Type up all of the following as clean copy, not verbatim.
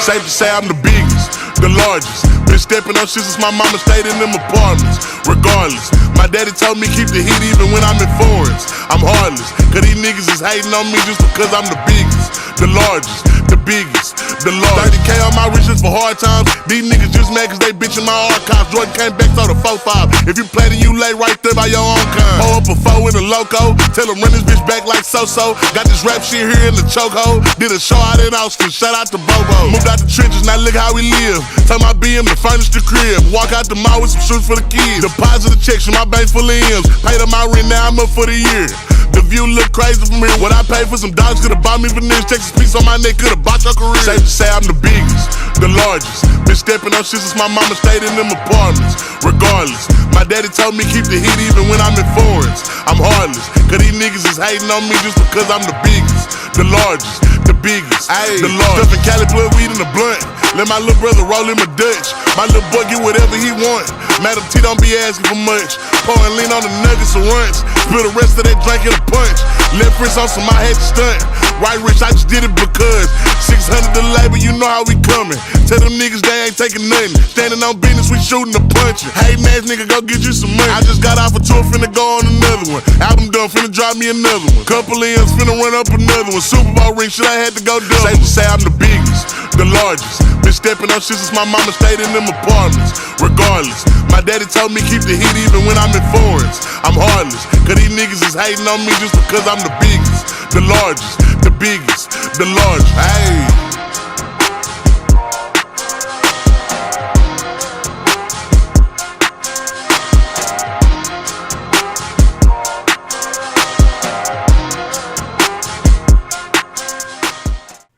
Safe to say I'm the biggest, the largest. Been stepping on shit since my mama stayed in them apartments. Regardless, my daddy told me keep the heat even when I'm in foreigns. I'm heartless, cause these niggas is hating on me just because I'm the biggest, the largest, the biggest, the largest. 30K on my riches for hard times. These niggas just mad cause they bitchin' my archives. Jordan came back, so the 4-5. If you play then you lay right there by your own kind. Pull up a 4 in a loco, tell them run this bitch back like so-so. Got this rap shit here in the chokehold. Did a show out in Austin, shout out to Bobo. Moved out the trenches, now look how we live. Turn my BM to furnish the crib. Walk out the mall with some shoes for the kids. Deposit the checks from my bank full of M's. Paid up my rent, now I'm up for the year. The view look crazy from here. What I paid for some dogs could've bought me veneers. Texas piece on my neck could've bought your career. Safe to say I'm the biggest, the largest. Been stepping on shit since my mama stayed in them apartments. Regardless, my daddy told me keep the heat even when I'm in foreigns. I'm heartless, cause these niggas is hating on me just because I'm the biggest, the largest, the biggest, the largest. Stuffing Cali blood weed in the blunt. Let my little brother roll him a Dutch. My little boy get whatever he want. Madam T don't be asking for much. Pouring lean on the nuggets and runs. Spill the rest of that drink in a punch. Left wrist on some, I had to stunt. Right wrist, I just did it because 600 the labor, you know how we coming. Tell them niggas they ain't taking nothing. Standing on business, we shooting and punching. Hating ass nigga, go get you some money. I just got off a tour, finna go on another one. Album done, finna drop me another one. Couple M's, finna run up another one. Super Bowl ring, shit, I had to go double. Safe to say I'm the biggest, the largest. Been stepping on shit since my mama stayed in them apartments. Regardless, my daddy told me keep the heat even when I'm in foreigns. I'm heartless, cause these niggas is hating on me just because I'm the biggest, the largest, the biggest, the largest. Hey.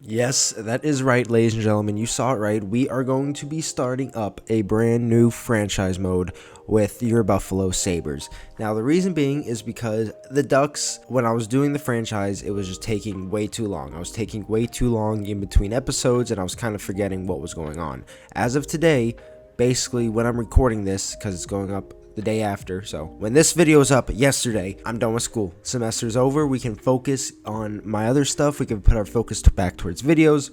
Yes, that is right, ladies and gentlemen. You saw it right. We are going to be starting up a brand new franchise mode with your Buffalo Sabres. Now, the reason being is because the Ducks, when I was doing the franchise, it was just taking way too long. I was taking way too long in between episodes, and I was kind of forgetting what was going on. As of today, basically, when I'm recording this, because it's going up the day after, so when this video is up yesterday, I'm done with school. Semester's over. We can focus on my other stuff. We can put our focus back towards videos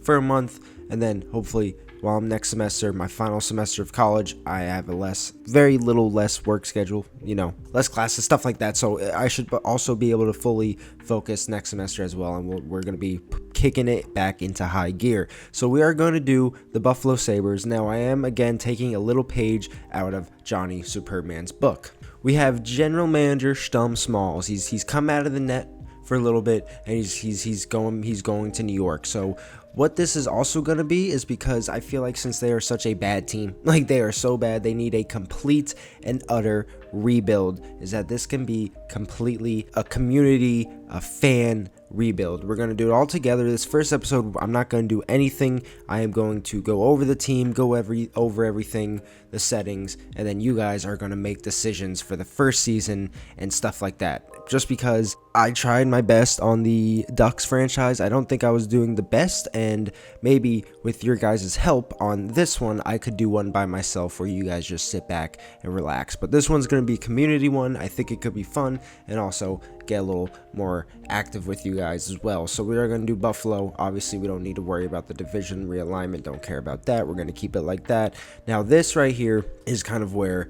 for a month, and then hopefully while I'm next semester, my final semester of college, I have a very little less work schedule, you know, less classes, stuff like that. So I should also be able to fully focus next semester as well, and we're going to be kicking it back into high gear. So we are going to do the Buffalo Sabres. Now, I am again taking a little page out of Johnny Superman's book. We have General Manager Shtummyy. He's come out of the net for a little bit, and he's going to New York. So what this is also going to be is because I feel like since they are such a bad team, like they are so bad, they need a complete and utter rebuild, is that this can be completely a community, a fan rebuild. We're going to do it all together. This first episode, I'm not going to do anything. I am going to go over the team, go over everything, the settings, and then you guys are going to make decisions for the first season and stuff like that. Just because I tried my best on the Ducks franchise, I don't think I was doing the best, and maybe with your guys' help on this one, I could do one by myself where you guys just sit back and relax. But this one's going to be a community one. I think it could be fun and also get a little more active with you guys as well. So we are going to do Buffalo. Obviously, we don't need to worry about the division realignment. Don't care about that. We're going to keep it like that. Now, this right here is kind of where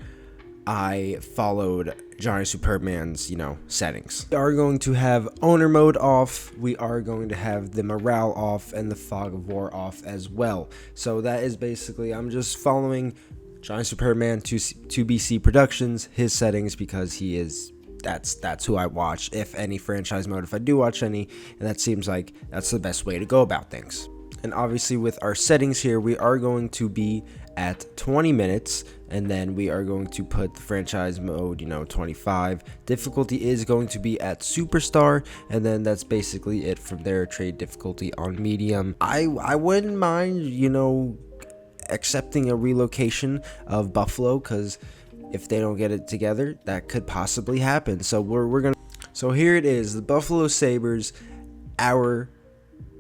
I followed Johnny Superman's, settings. We are going to have owner mode off. We are going to have the morale off and the fog of war off as well. So that is basically, I'm just following Johnny Superman, 2BC Productions, his settings, because he is, that's who I watch, if any franchise mode, if I do watch any, and that seems like that's the best way to go about things. And obviously with our settings here, we are going to be at 20 minutes, and then we are going to put the franchise mode, 25. Difficulty is going to be at superstar, and then that's basically it from there. Trade difficulty on medium. I wouldn't mind, accepting a relocation of Buffalo, because if they don't get it together, that could possibly happen. So so here it is, the Buffalo Sabres, our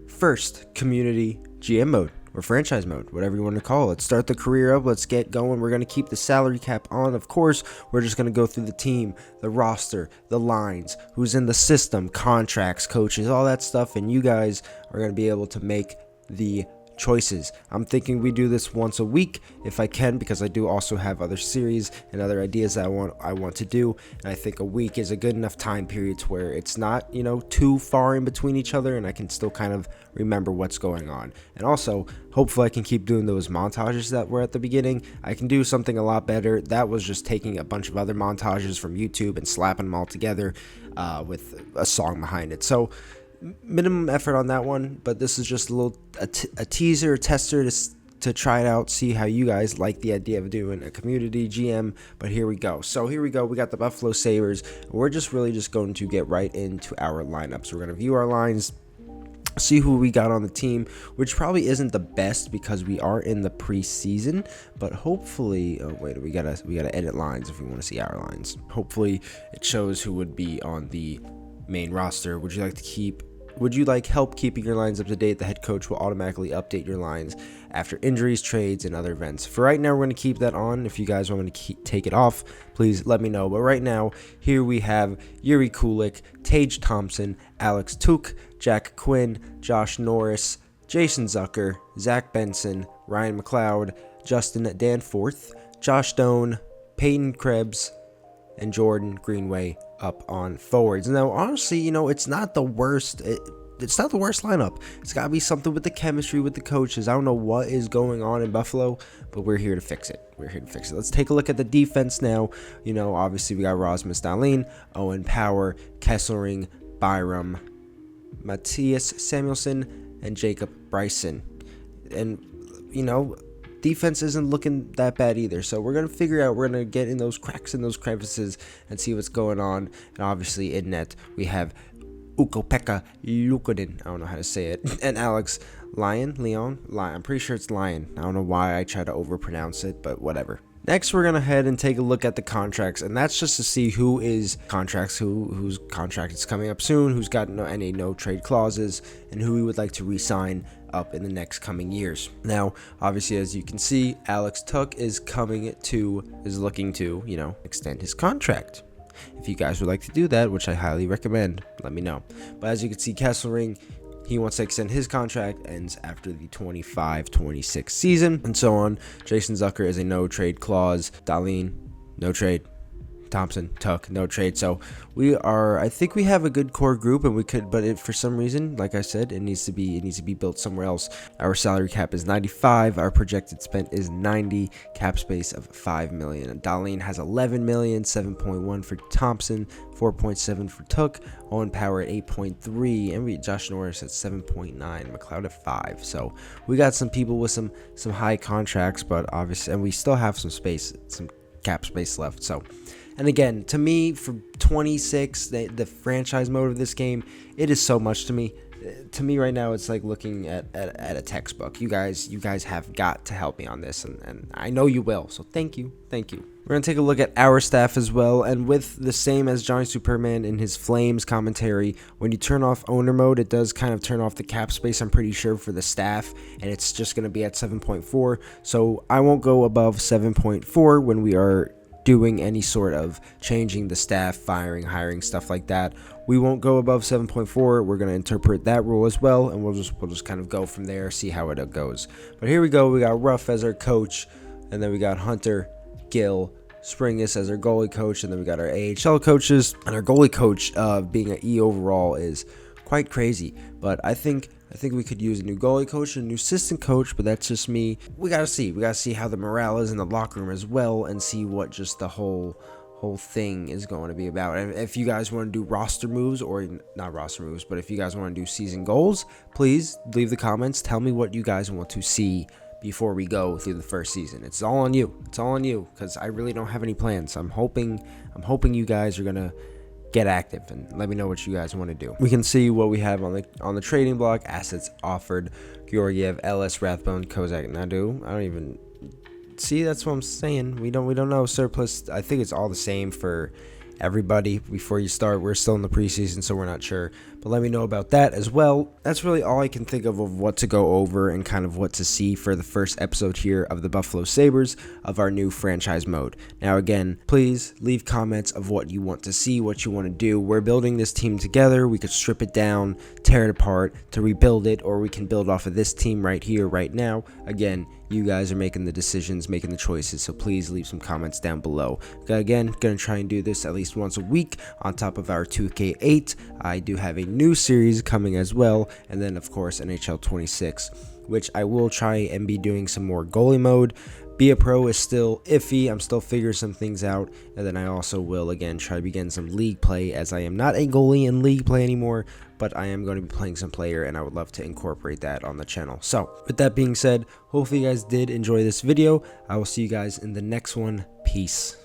first community GM mode or franchise mode, whatever you want to call it. Let's start the career up. Let's get going. We're going to keep the salary cap on. Of course, we're just going to go through the team, the roster, the lines, who's in the system, contracts, coaches, all that stuff. And you guys are going to be able to make the choices. I'm thinking we do this once a week if I can, because I do also have other series and other ideas that I want to do, and I think a week is a good enough time period to where it's not, too far in between each other, and I can still kind of remember what's going on. And also, hopefully I can keep doing those montages that were at the beginning. I can do something a lot better. That was just taking a bunch of other montages from YouTube and slapping them all together with a song behind it. So minimum effort on that one, but this is just a teaser, a tester to try it out, see how you guys like the idea of doing a community GM. But here we go. So here we go. We got the Buffalo Sabres. We're just going to get right into our lineups. We're going to view our lines, see who we got on the team, which probably isn't the best because we are in the preseason, but hopefully, we gotta edit lines if we want to see our lines. Hopefully it shows who would be on the main roster. Would you like help keeping your lines up to date? The head coach will automatically update your lines after injuries, trades, and other events. For right now, we're going to keep that on. If you guys want me to take it off, please let me know. But right now, here we have Yuri Kulik, Tage Thompson, Alex Tuch, Jack Quinn, Josh Norris, Jason Zucker, Zach Benson, Ryan McLeod, Justin Danforth, Josh Doan, Peyton Krebs, and Jordan Greenway up on forwards. Now, honestly, it's not the worst. It's not the worst lineup. It's got to be something with the chemistry with the coaches. I don't know what is going on in Buffalo, but we're here to fix it. Let's take a look at the defense now. Obviously, we got Rasmus Dahlin, Owen Power, Kesselring, Byram, Matthias Samuelsson, and Jacob Bryson. And, defense isn't looking that bad either. So we're going to get in those cracks and those crevices and see what's going on. And obviously in net, we have Ukko-Pekka Luukkonen, I don't know how to say it, and Alex Leon. I'm pretty sure it's Lion. I don't know why I try to overpronounce it, but whatever. Next, we're going to head and take a look at the contracts, and that's just to see whose contract is coming up soon, who's got any no-trade clauses, and who we would like to re-sign up in the next coming years. Now, obviously, as you can see, Alex Tuch is looking to, extend his contract. If you guys would like to do that, which I highly recommend, let me know. But as you can see, Kesselring, he wants to extend his contract, ends after the 25-26 season, and so on. Jason Zucker is a no-trade clause. Dahlin, no trade. Thompson, Tuch, no trade. So I think we have a good core group, and for some reason, like I said, it needs to be built somewhere else. Our salary cap is 95. Our projected spend is 90. Cap space of 5 million. And Dahlin has 11 million, 7.1 for Thompson, 4.7 for Tuch, Owen Power at 8.3, and Josh Norris at 7.9, McLeod at 5. So we got some people with some high contracts, but obviously, and we still have some cap space left. So. And again, to me, for 26, the franchise mode of this game, it is so much to me. To me right now, it's like looking at a textbook. You guys have got to help me on this, and I know you will. So thank you. We're going to take a look at our staff as well. And with the same as Johnny Superman in his Flames commentary, when you turn off owner mode, it does kind of turn off the cap space, I'm pretty sure, for the staff. And it's just going to be at 7.4. So I won't go above 7.4 when we are doing any sort of changing the staff, firing, hiring, stuff like that. We won't go above 7.4. We're going to interpret that rule as well, and we'll just kind of go from there, see how it goes. But here we go. We got Ruff as our coach, and then we got Hunter, Gill, Springus as our goalie coach, and then we got our AHL coaches. And our goalie coach being an E overall is quite crazy, but I think we could use a new goalie coach and a new assistant coach, but that's just me. We gotta see how the morale is in the locker room as well, and see what just the whole thing is going to be about. And if you guys want to do roster moves, or not roster moves, but if you guys want to do season goals, please leave the comments. Tell me what you guys want to see before we go through the first season. It's all on you, because I really don't have any plans. I'm hoping you guys are gonna get active and let me know what you guys want to do. We can see what we have on the trading block. Assets offered: Georgiev, Ellis, Rathbone, Kozak, Nadu. I don't even see. That's what I'm saying. We don't know. Surplus, I think it's all the same for everybody before you start. We're still in the preseason, so we're not sure, but let me know about that as well. That's really all I can think of what to go over and kind of what to see for the first episode here of the Buffalo Sabres of our new franchise mode. Now again, please leave comments of what you want to see, what you want to do. We're building this team together. We could strip it down, tear it apart to rebuild it, or we can build off of this team right here, right now. Again, you guys are making the decisions, making the choices, so please leave some comments down below. Again, gonna try and do this at least once a week on top of our 2K8. I do have a new series coming as well, and then of course NHL 26, which I will try and be doing some more goalie mode. Be a pro is still iffy. I'm still figuring some things out, and then I also will again try to begin some league play, as I am not a goalie in league play anymore, but I am going to be playing some player, and I would love to incorporate that on the channel. So with that being said, hopefully you guys did enjoy this video. I will see you guys in the next one. Peace.